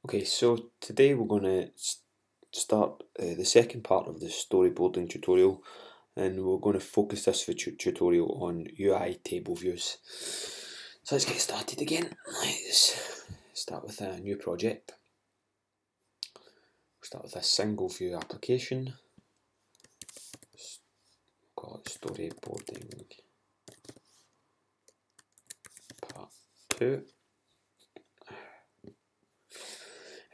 Okay, so today we're going to start the second part of the storyboarding tutorial, and we're going to focus this tutorial on UITableViews. So let's get started again. Let's start with a new project. We'll start with a single view application. Call it storyboarding part 2.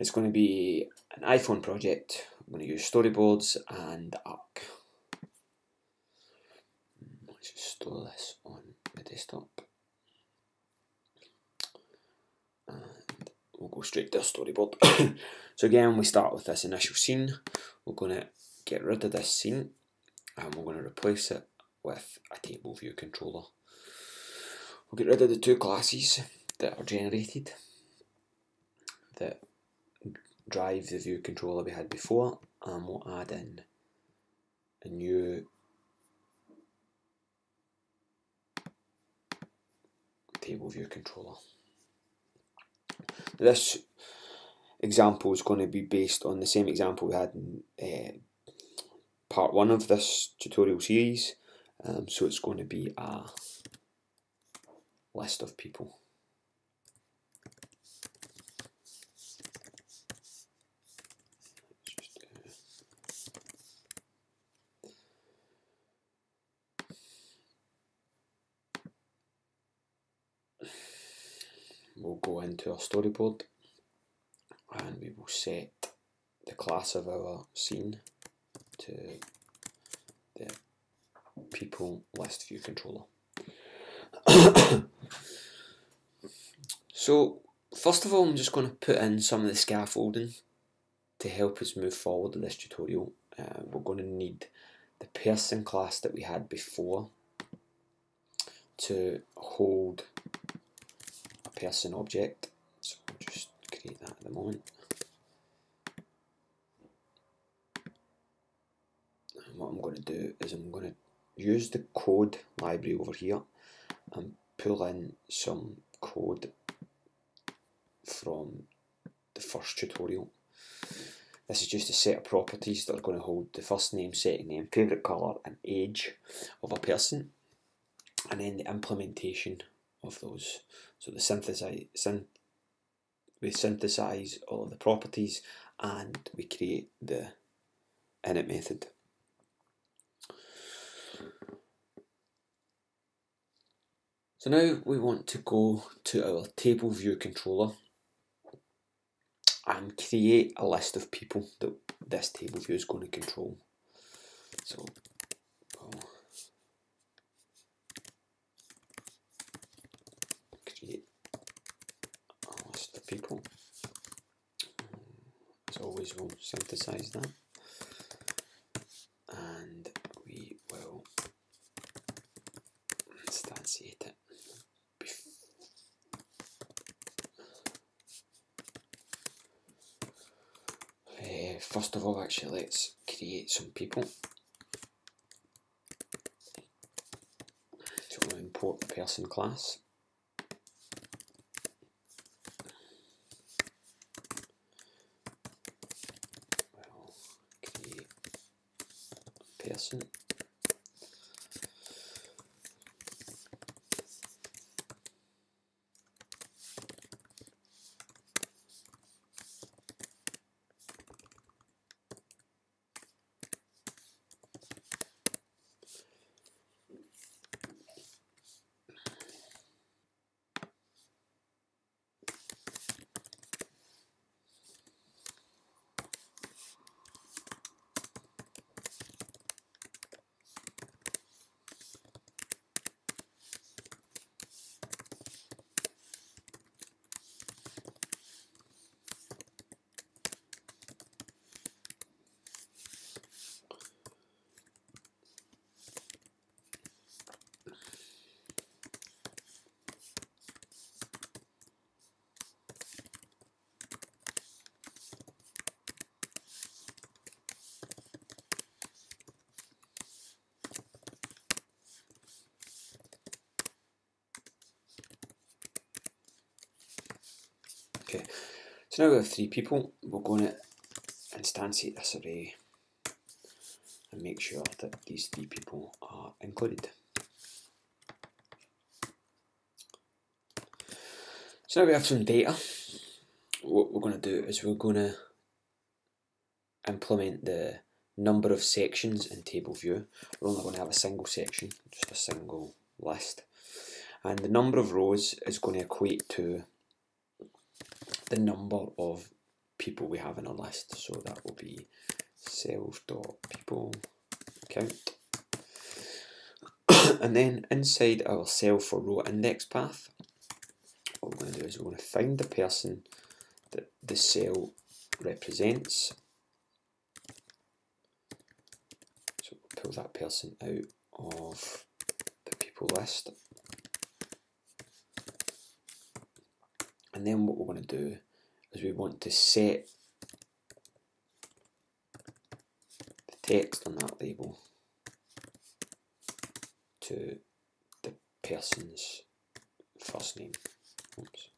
It's going to be an iPhone project. I'm going to use storyboards and Arc. Let's just store this on the desktop. And we'll go straight to a storyboard. So again, we start with this initial scene. We're going to get rid of this scene and we're going to replace it with a table view controller. We'll get rid of the two classes that are generated that drive the view controller we had before, and we'll add in a new table view controller. This example is going to be based on the same example we had in part 1 of this tutorial series, so it's going to be a list of people. We'll go into our storyboard and we will set the class of our scene to the people list view controller. So first of all, I'm just going to put in some of the scaffolding to help us move forward in this tutorial. We're going to need the person class that we had before to hold a person object. So I'll just create that at the moment. And what I'm going to do is I'm going to use the code library over here and pull in some code from the first tutorial. This is just a set of properties that are going to hold the first name, second name, favourite colour and age of a person, and then the implementation of those. So we synthesize all of the properties and we create the init method. So now we want to go to our table view controller and create a list of people that this table view is going to control. So we'll create a list of people. As always, we'll synthesize that and we will instantiate it. First of all, actually, let's create some people. So we'll import the person class. We'll create a person. So now we have 3 people. We're going to instantiate this array and make sure that these 3 people are included. So now we have some data. What we're going to do is we're going to implement the number of sections in TableView. We're only going to have a single section, just a single list. And the number of rows is going to equate to the number of people we have in our list. So that will be cells.people count. And then inside our cell for row index path, what we're going to do is we're going to find the person that the cell represents. So we'll pull that person out of the people list. And then what we're going to do is we want to set the text on that label to the person's first name. Oops.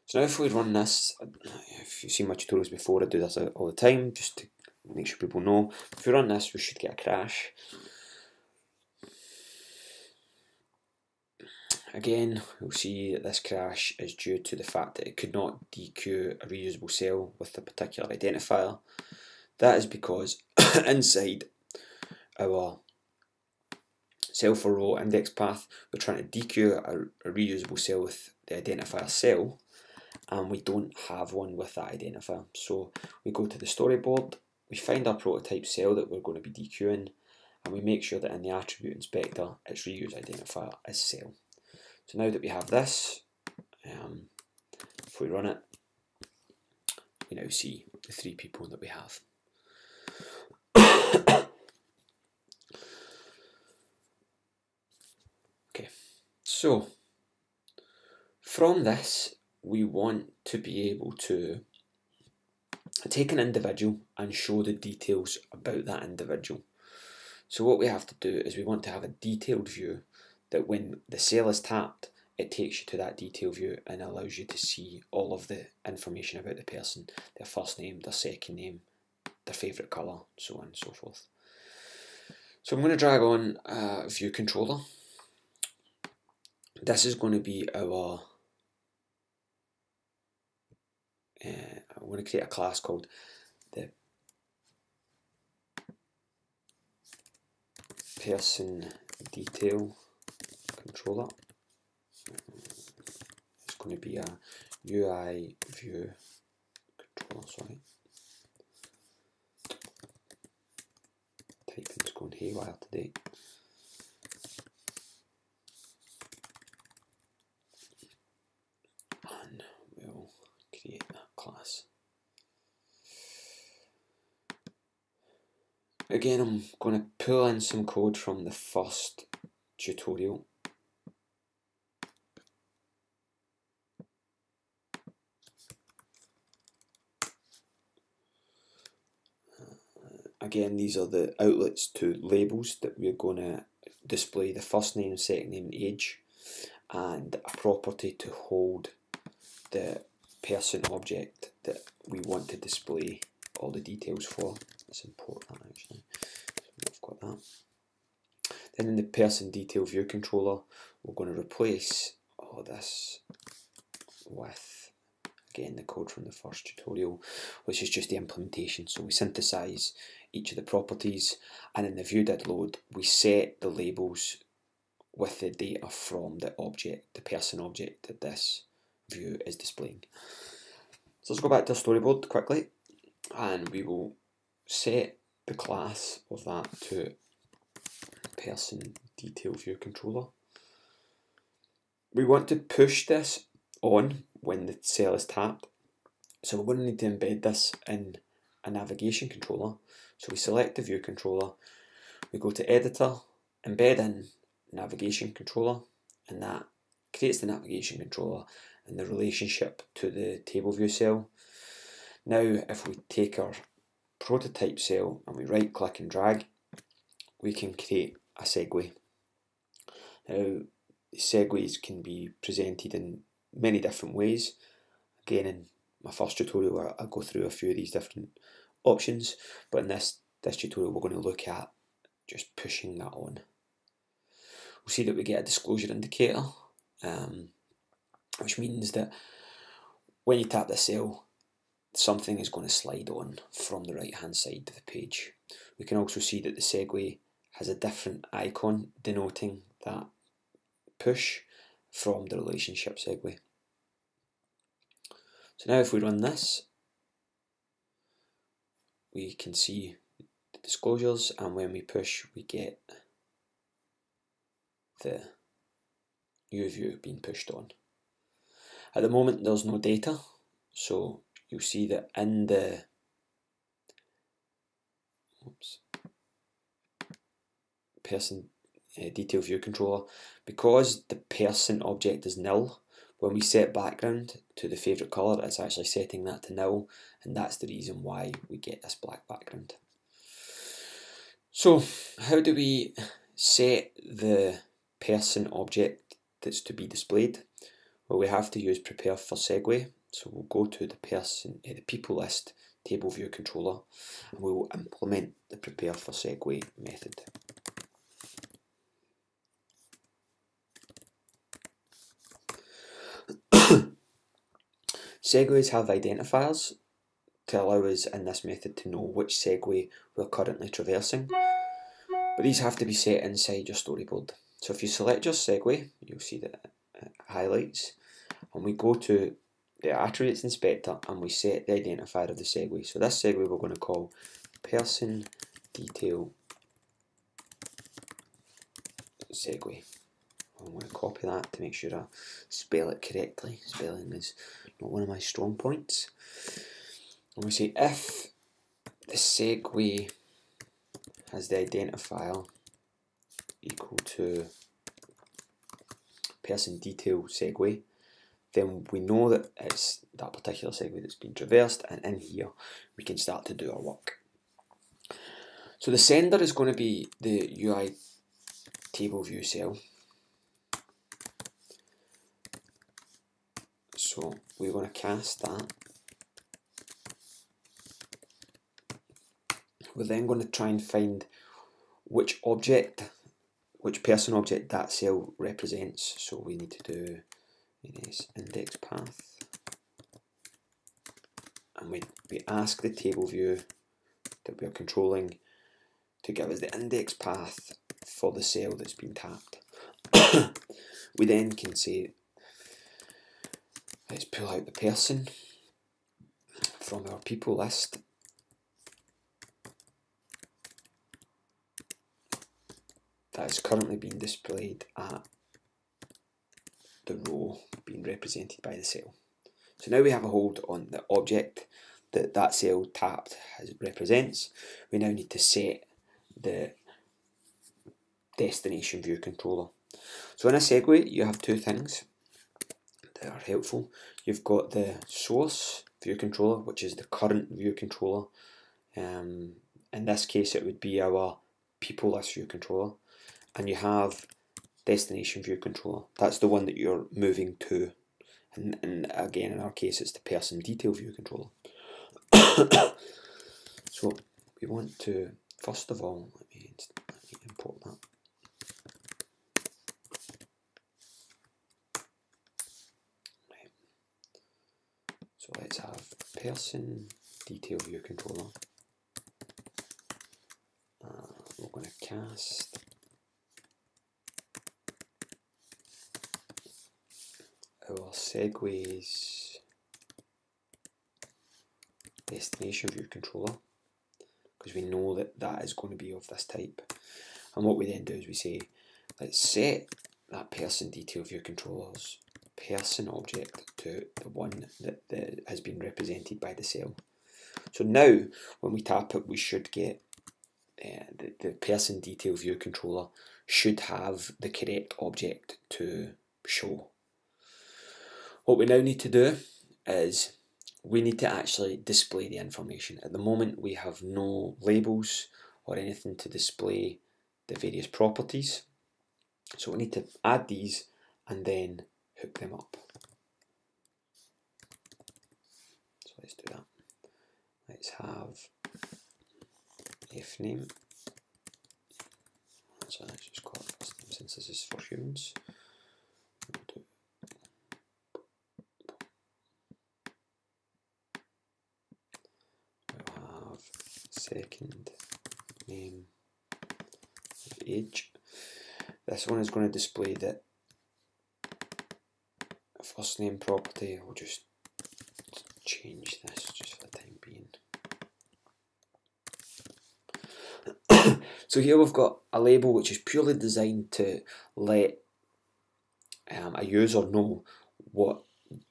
So now if we run this, if you've seen my tutorials before, I do this all the time just to make sure people know. If we run this, we should get a crash. Again, we'll see that this crash is due to the fact that it could not dequeue a reusable cell with a particular identifier. That is because inside our cell for row index path, we're trying to dequeue a reusable cell with the identifier cell, and we don't have one with that identifier. So we go to the storyboard, we find our prototype cell that we're going to be dequeuing, and we make sure that in the attribute inspector its reuse identifier is cell. So now that we have this, if we run it, we now see the 3 people that we have. Okay, so from this we want to be able to take an individual and show the details about that individual. So what we have to do is we want to have a detailed view that when the cell is tapped, it takes you to that detail view and allows you to see all of the information about the person, their first name, their second name, their favourite colour, so on and so forth. So I'm going to drag on a view controller. This is going to be our, I'm going to create a class called the person detail controller. It's going to be a UI view controller, sorry. Typing's going haywire today. And we'll create that class. Again, I'm going to pull in some code from the first tutorial. Again, these are the outlets to labels that we're going to display: the first name, second name, age, and a property to hold the person object that we want to display all the details for. Let's import that actually. I've got that. Then in the person detail view controller, we're going to replace all this with, again, the code from the first tutorial, which is just the implementation. So we synthesize each of the properties, and in the view.did_load, we set the labels with the data from the object, the person object that this view is displaying. So let's go back to our storyboard quickly, and we will set the class of that to person detail view controller. We want to push this on when the cell is tapped, so we're going to need to embed this in a navigation controller. So we select the view controller, we go to editor, embed in navigation controller, and that creates the navigation controller and the relationship to the table view cell. Now if we take our prototype cell and we right click and drag, we can create a segue. Now segues can be presented in many different ways. Again, in my first tutorial I'll go through a few of these different options, but in this tutorial we're going to look at just pushing that on. We'll see that we get a disclosure indicator, which means that when you tap the cell, something is going to slide on from the right hand side of the page. We can also see that the segue has a different icon denoting that push from the relationship segue. So now if we run this, we can see the disclosures, and when we push we get the UView being pushed on. At the moment there's no data, so you'll see that in the person detail view controller, because the person object is nil, when we set background to the favourite colour, it's actually setting that to nil, and that's the reason why we get this black background. So how do we set the person object that's to be displayed? Well, we have to use prepare for segue. So we'll go to the people list table view controller, and we will implement the prepare for segue method. Segues have identifiers to allow us in this method to know which segue we're currently traversing, but these have to be set inside your storyboard. So if you select your segue, you'll see that it highlights, and we go to the attributes inspector and we set the identifier of the segue. So this segue we're going to call person detail segue. I'm going to copy that to make sure I spell it correctly. Spelling is not one of my strong points. And we say if the segue has the identifier equal to person detail segue, then we know that it's that particular segue that's been traversed, and in here we can start to do our work. So the sender is going to be the UITableView cell. So we're going to cast that. We're then going to try and find which object, which person object that cell represents. So we need to do index path, and we ask the table view that we are controlling to give us the index path for the cell that's been tapped. We then can say, let's pull out the person from our people list, that is currently being displayed at the row being represented by the cell. So now we have a hold on the object that that cell tapped represents. We now need to set the destination view controller. So in a segue you have two things that are helpful. You've got the source view controller, which is the current view controller. In this case it would be our people list view controller, and you have destination view controller. That's the one that you're moving to, and again in our case it's the person detail view controller. So we want to, first of all, let me import that. Right. So let's have person detail view controller. We're going to cast our segues destination view controller, because we know that that is going to be of this type. And what we then do is we say, let's set that person detail view controller's person object to the one that has been represented by the cell. So now when we tap it, we should get the person detail view controller should have the correct object to show. What we now need to do is we need to actually display the information. At the moment we have no labels or anything to display the various properties, so we need to add these and then hook them up. So let's do that. Let's have fname. So let's just call it first name since this is for humans. We'll have second name of age. This one is going to display the first name property. We'll just change this just for the time being. So here we've got a label which is purely designed to let a user know what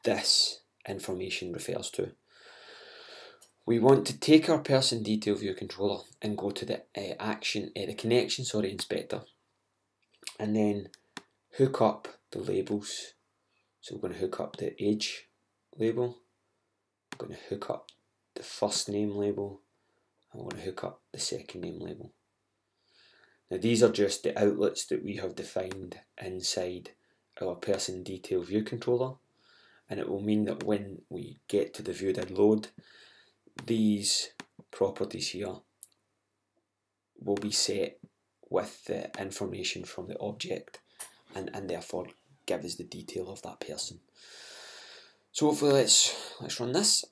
this information refers to. We want to take our person detail view controller and go to the the connection inspector, and then hook up the labels. So we're going to hook up the age label, we're going to hook up the first name label, and we're going to hook up the second name label. Now these are just the outlets that we have defined inside our person detail view controller, and it will mean that when we get to the view.load, these properties here will be set with the information from the object, and therefore give us the detail of that person. So hopefully let's run this.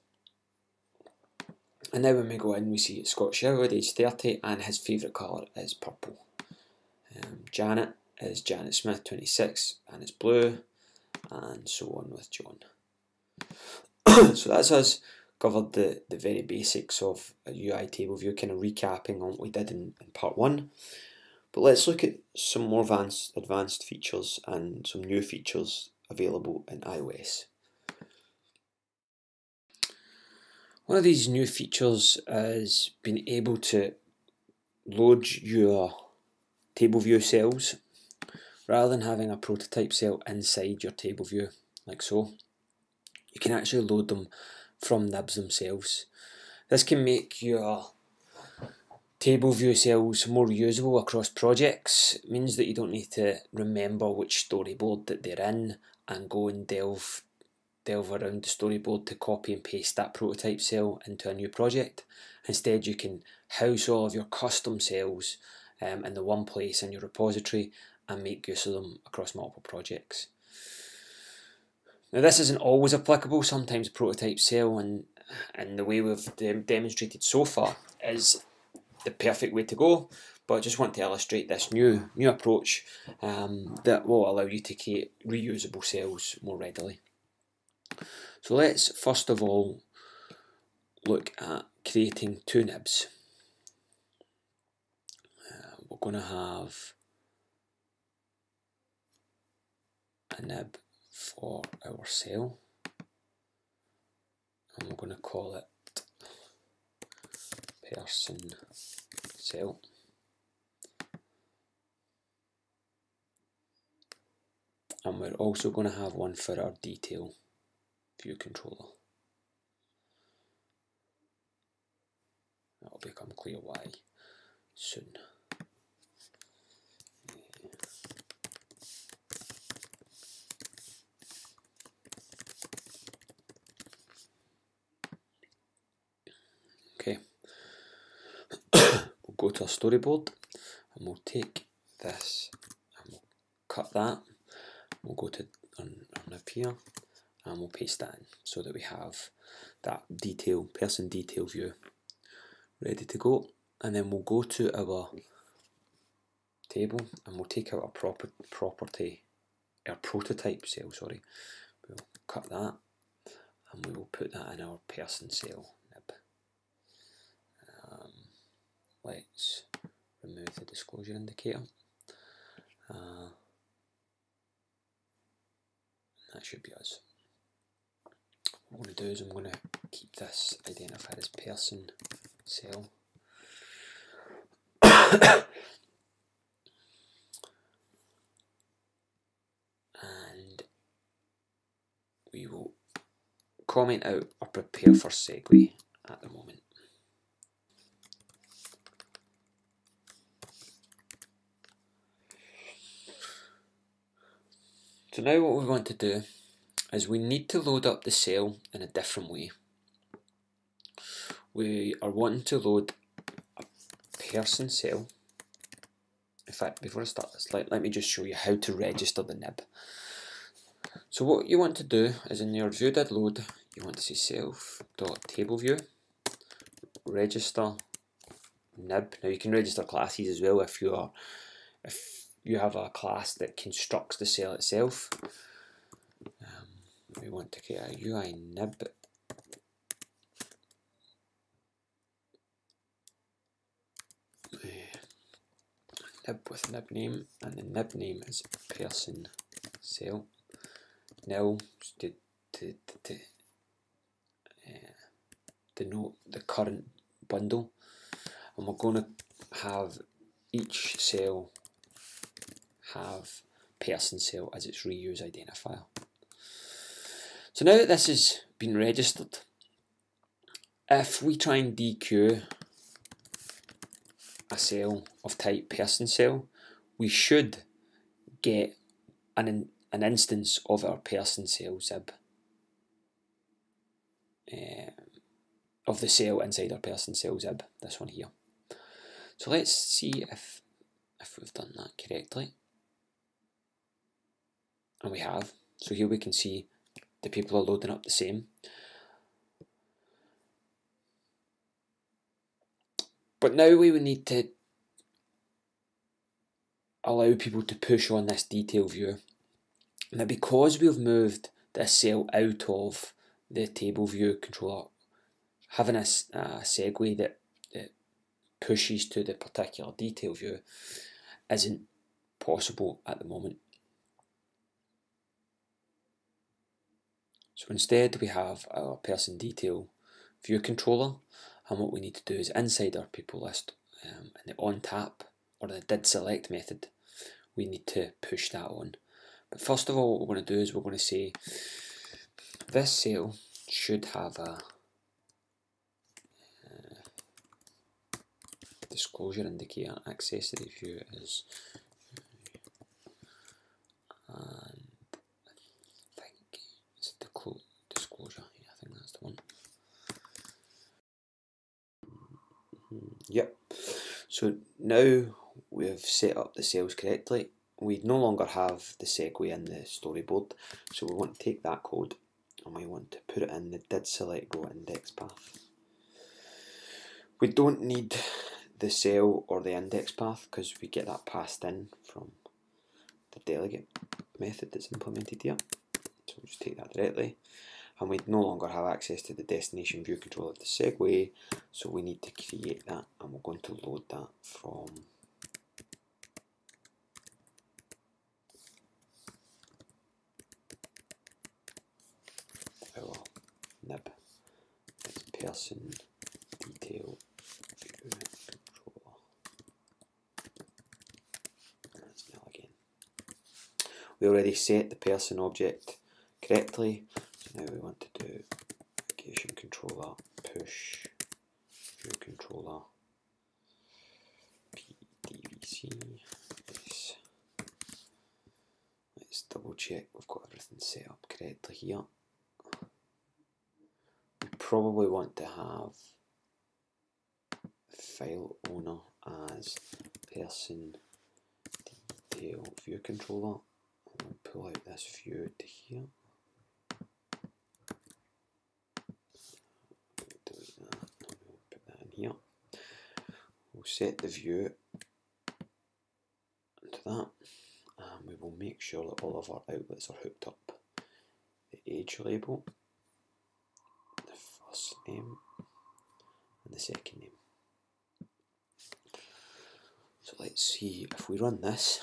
And now when we go in, we see Scott Sherwood, age 30, and his favourite colour is purple. Janet is Janet Smith, 26, and it's blue, and so on with John. So that's us covered the very basics of a UITableView, kind of recapping on what we did in part 1. But let's look at some more advanced features and some new features available in iOS. One of these new features is being able to load your table view cells rather than having a prototype cell inside your table view like so. You can actually load them from Nibs themselves. This can make your table view cells more reusable across projects. It means that you don't need to remember which storyboard that they're in and go and delve around the storyboard to copy and paste that prototype cell into a new project. Instead, you can house all of your custom cells in the one place in your repository and make use of them across multiple projects. Now this isn't always applicable. Sometimes a prototype cell, and the way we've demonstrated so far, is the perfect way to go, but I just want to illustrate this new approach that will allow you to create reusable cells more readily. So let's first of all look at creating two nibs. We're going to have a nib for our cell, and we're going to call it person cell. And we're also going to have one for our detail view controller. That will become clear why soon. Okay, we'll go to our storyboard and we'll take this and we'll cut that. We'll go to our nib here and we'll paste that in so that we have that person detail view ready to go. And then we'll go to our table and we'll take out our prototype cell, sorry. We'll cut that and we will put that in our person cell nib. Let's remove the disclosure indicator. That should be us. What I'm going to do is I'm going to keep this identified as person cell. And we will comment out or prepare for Segue at the moment. So So now what we want to do is we need to load up the cell in a different way. We are wanting to load a person cell. In fact, before I start this, let me just show you how to register the nib. So what you want to do is in your view did load, you want to say self.tableview register nib. Now you can register classes as well if you have a class that constructs the cell itself. We want to create a UI nib. Nib with nib name, and the nib name is person cell. Nil to denote the current bundle, and we're going to have each cell have person cell as its reuse identifier. So now that this has been registered, if we try and dequeue a cell of type person cell, we should get an instance of our person cell zib, of the cell inside our person cell zib, this one here. So let's see if we've done that correctly. And we have. So here we can see the people are loading up the same. But now we would need to allow people to push on this detail view. Now because we've moved this cell out of the table view controller, having a segue that pushes to the particular detail view isn't possible at the moment. So instead we have our person detail view controller, and what we need to do is inside our people list, in the on tap or the did select method, we need to push that on. But first of all, what we're going to do is we're going to say this cell should have a disclosure indicator. Accessory view is, and I think it's the disclosure. Yeah, I think that's the one. Yep. So now we've set up the cells correctly. We no longer have the segue in the storyboard, so we want to take that code and we want to put it in the did select row index path. We don't need the cell or the index path because we get that passed in from the delegate method that's implemented here. So we'll just take that directly, and we no longer have access to the destination view controller of the segue, so we need to create that, and we're going to load that from our nib. It's person detail view controller. That's nil again. We already set the person object correctly, so now we want to do application controller push view controller pdvc. Let's double check we've got everything set up correctly here. We probably want to have file owner as person detail view controller. We'll pull out this view to here. Delete that. We'll put that in here. We'll set the view to that, and we will make sure that all of our outlets are hooked up. The age label, the first name, and the second name. So let's see if we run this.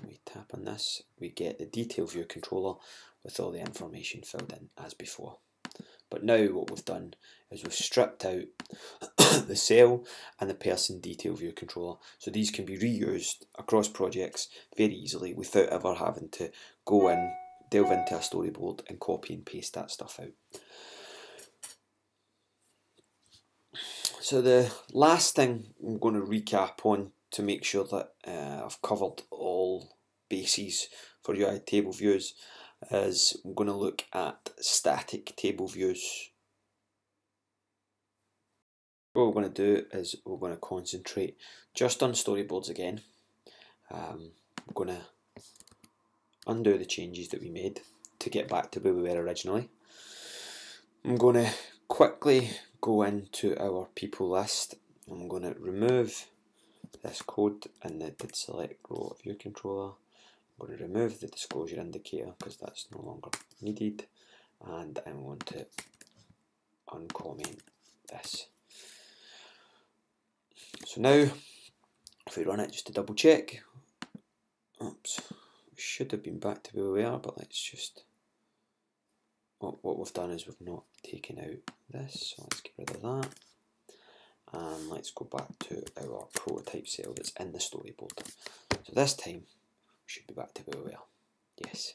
We tap on this, we get the detail view controller with all the information filled in as before. But now what we've done is we've stripped out the cell and the person detail view controller, so these can be reused across projects very easily without ever having to go in, delve into a storyboard and copy and paste that stuff out. So the last thing I'm going to recap on to make sure that I've covered all bases for UITableViews is we're going to look at static table views. What we're going to do is we're going to concentrate just on storyboards again. We're going to undo the changes that we made to get back to where we were originally. I'm going to quickly go into our people list. I'm going to remove this code in the did select row of view controller. I'm going to remove the disclosure indicator because that's no longer needed, and I'm going to uncomment this. So now, if we run it just to double check, oops, we should have been back to where we are, but let's just, what we've done is we've not taken out this, so let's get rid of that. And let's go back to our prototype cell that's in the storyboard. So this time, we should be back to where we are. Yes.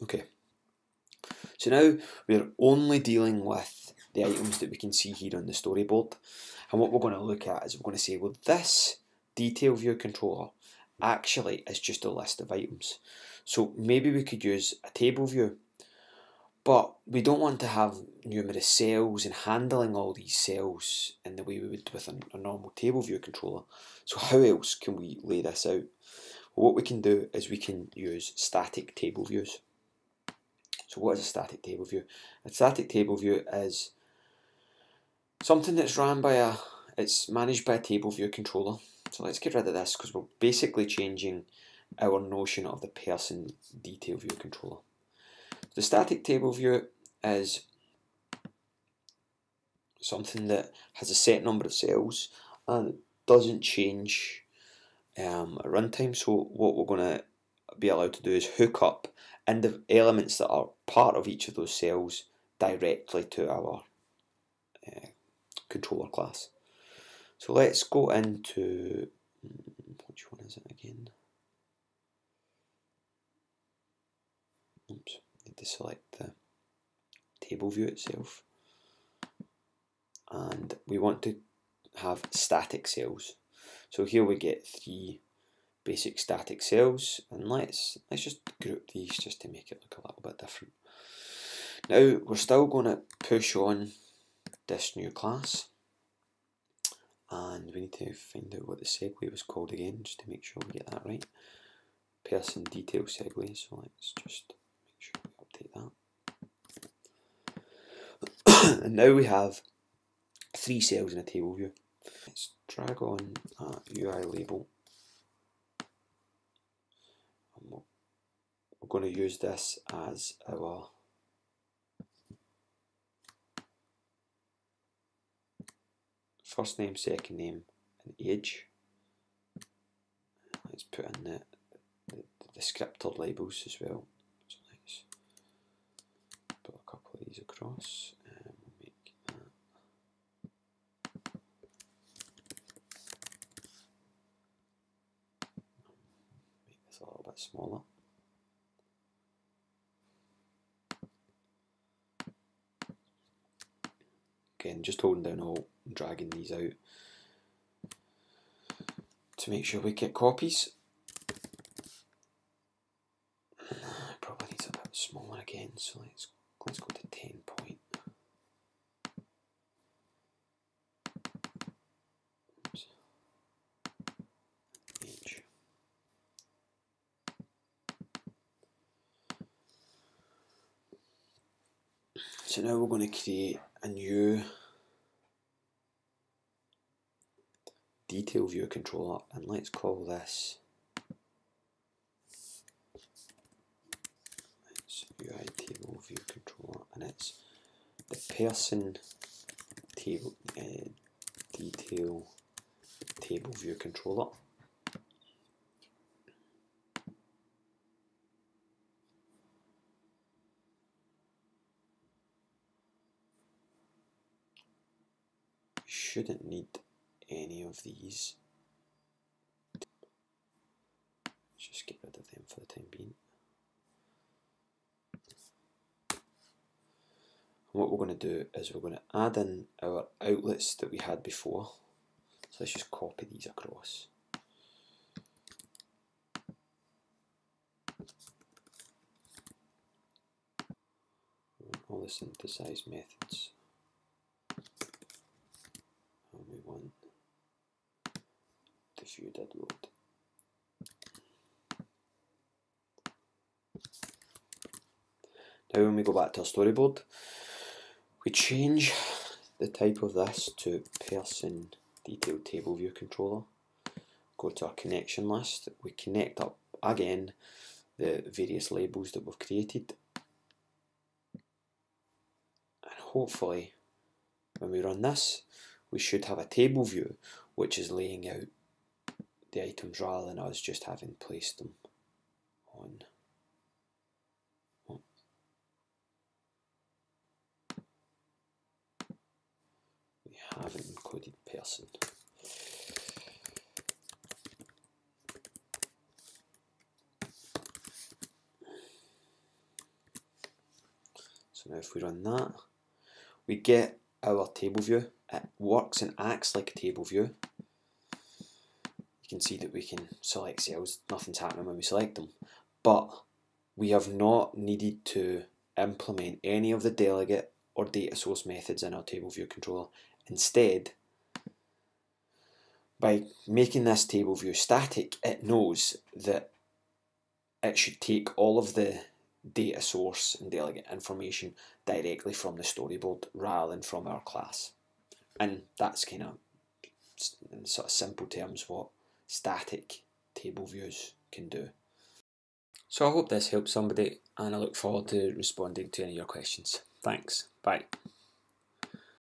Okay. So now we're only dealing with the items that we can see here on the storyboard. And what we're going to look at is we're going to say, well, this detail view controller actually is just a list of items. So maybe we could use a table view, but we don't want to have numerous cells and handling all these cells in the way we would with a normal table view controller. So how else can we lay this out? Well, what we can do is we can use static table views. So what is a static table view? A static table view is something that's ran by it's managed by a table view controller. So let's get rid of this because we're basically changing our notion of the person detail view controller. The static table view is something that has a set number of cells and it doesn't change at runtime. So what we're going to be allowed to do is hook up the elements that are part of each of those cells directly to our controller class. So let's go into, which one is it again? Oops, need to select the table view itself. And we want to have static cells. So here we get 3 basic static cells, and let's just group these just to make it look a little bit different. Now we're still going to push on this new class, and we need to find out what the segue was called again just to make sure we get that right. Person detail segue, so let's just make sure we update that. And now we have 3 cells in a table view. Let's drag on a UI label. And we're going to use this as our first name, second name, and age. Let's put in the descriptor labels as well. So let's put a couple of these across, and we'll make that. Make this a little bit smaller. Again, just holding down Alt and dragging these out to make sure we get copies. Probably needs a bit smaller again, so let's go to 10 point. Oops. Age. So now we're going to create a new detail view controller, and let's call this UITableViewController, and it's the person detail table view controller. Shouldn't need any of these. Just get rid of them for the time being. And what we're going to do is we're going to add in our outlets that we had before. So let's just copy these across. the synthesize methods, and we want the view did load. Now when we go back to our storyboard, we change the type of this to person detailed table view controller. Go to our connection list, we connect up again the various labels that we've created, and hopefully when we run this we should have a table view which is laying out the items rather than us just having placed them on. We haven't included person. So now if we run that, we get our table view. It works and acts like a table view. You can see that we can select cells, nothing's happening when we select them. But we have not needed to implement any of the delegate or data source methods in our table view controller. Instead, by making this table view static, it knows that it should take all of the data source and delegate information directly from the storyboard rather than from our class. And that's kind of, in sort of simple terms, what static table views can do. So I hope this helps somebody, and I look forward to responding to any of your questions. Thanks. Bye.